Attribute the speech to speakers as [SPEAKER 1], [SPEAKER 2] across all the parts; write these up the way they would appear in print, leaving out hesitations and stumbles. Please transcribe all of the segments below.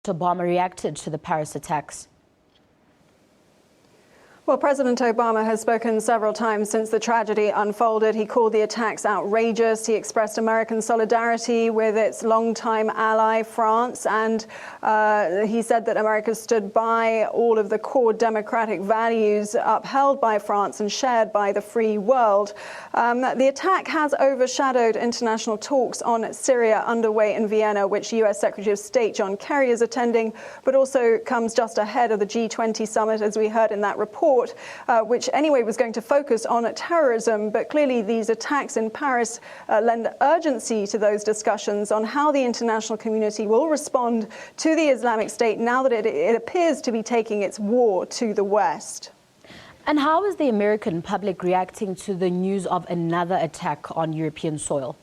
[SPEAKER 1] Obama reacted to the Paris attacks?
[SPEAKER 2] Well, President Obama has spoken several times since the tragedy unfolded. He called the attacks outrageous. He expressed American solidarity with its longtime ally, France, and he said that America stood by all of the core democratic values upheld by France and shared by the free world. The attack has overshadowed international talks on Syria underway in Vienna, which U.S. Secretary of State John Kerry is attending, but also comes just ahead of the G20 summit, as we heard in that report. Which anyway was going to focus on terrorism, but clearly these attacks in Paris lend urgency to those discussions on how the international community will respond to the Islamic State now that it appears to be taking its war to the West.
[SPEAKER 1] And how is the American public reacting to the news of another attack on European soil?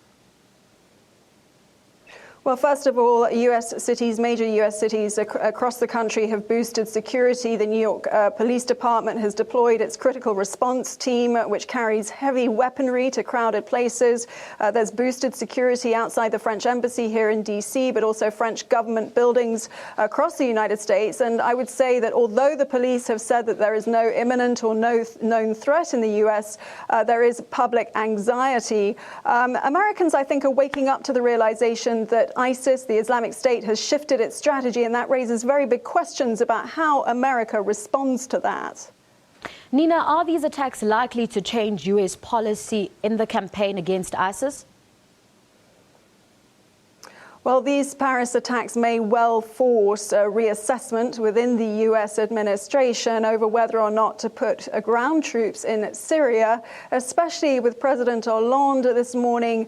[SPEAKER 2] Well, first of all, major U.S. cities across the country have boosted security. The New York Police Department has deployed its critical response team, which carries heavy weaponry to crowded places. There's boosted security outside the French embassy here in D.C., but also French government buildings across the United States. And I would say that although the police have said that there is no imminent or no known threat in the U.S., there is public anxiety. Americans, I think, are waking up to the realization that ISIS, the Islamic State, has shifted its strategy, and that raises very big questions about how America responds to that.
[SPEAKER 1] Nina, are these attacks likely to change U.S. policy in the campaign against ISIS?
[SPEAKER 2] Well, these Paris attacks may well force a reassessment within the U.S. administration over whether or not to put ground troops in Syria, especially with President Hollande this morning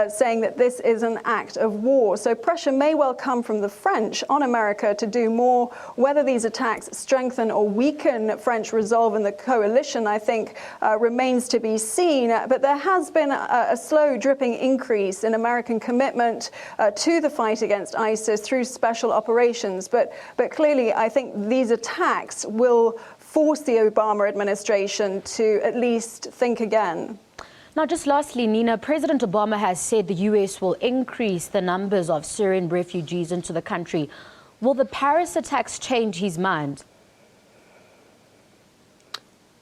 [SPEAKER 2] saying that this is an act of war. So pressure may well come from the French on America to do more. Whether these attacks strengthen or weaken French resolve in the coalition, I think, remains to be seen. But there has been a slow dripping increase in American commitment to the fight against ISIS through special operations. But clearly, I think these attacks will force the Obama administration to at least think again.
[SPEAKER 1] Now, just lastly, Nina, President Obama has said the U.S. will increase the numbers of Syrian refugees into the country. Will the Paris attacks change his mind?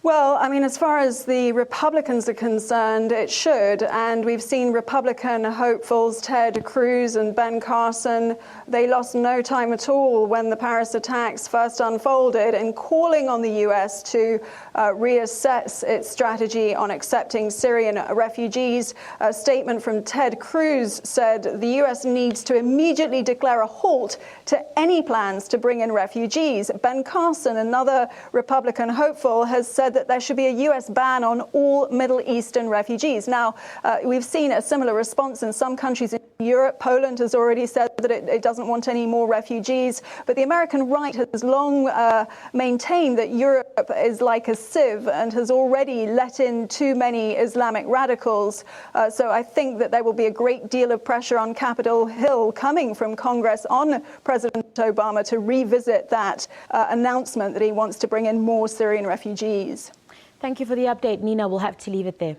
[SPEAKER 2] Well, I mean, as far as the Republicans are concerned, it should. And we've seen Republican hopefuls, Ted Cruz and Ben Carson, they lost no time at all when the Paris attacks first unfolded in calling on the U.S. to reassess its strategy on accepting Syrian refugees. A statement from Ted Cruz said the U.S. needs to immediately declare a halt to any plans to bring in refugees. Ben Carson, another Republican hopeful, has said that there should be a U.S. ban on all Middle Eastern refugees. Now, we've seen a similar response in some countries in Europe. Poland has already said that it doesn't want any more refugees. But the American right has long maintained that Europe is like a sieve and has already let in too many Islamic radicals. So I think that there will be a great deal of pressure on Capitol Hill coming from Congress on President Obama to revisit that announcement that he wants to bring in more Syrian refugees.
[SPEAKER 1] Thank you for the update, Nina. We'll have to leave it there.